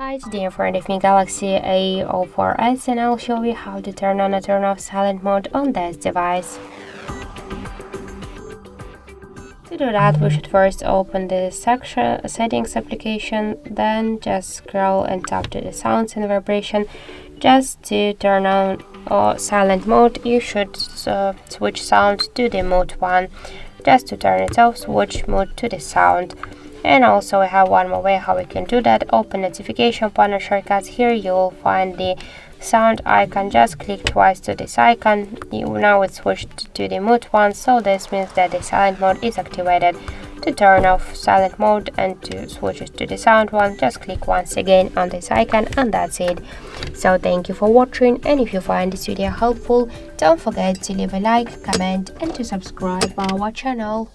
Hi, today in front of me Galaxy A04s and I'll show you how to turn on and turn off silent mode on this device. To do that, we should first open the settings application, then just scroll and tap to the sounds and vibration. Just to turn on silent mode, you should switch sound to the mode 1. Just to turn it off, switch mode to the sound. And also we have one more way how we can do that. Open notification panel shortcuts. Here you will find the sound icon. Just click twice to this icon. Now it's switched to the mode 1, so this means that the silent mode is activated. To turn off silent mode and to switch it to the sound one, just click once again on this icon and that's it. So thank you for watching, and if you find this video helpful, don't forget to leave a like, comment and to subscribe our channel.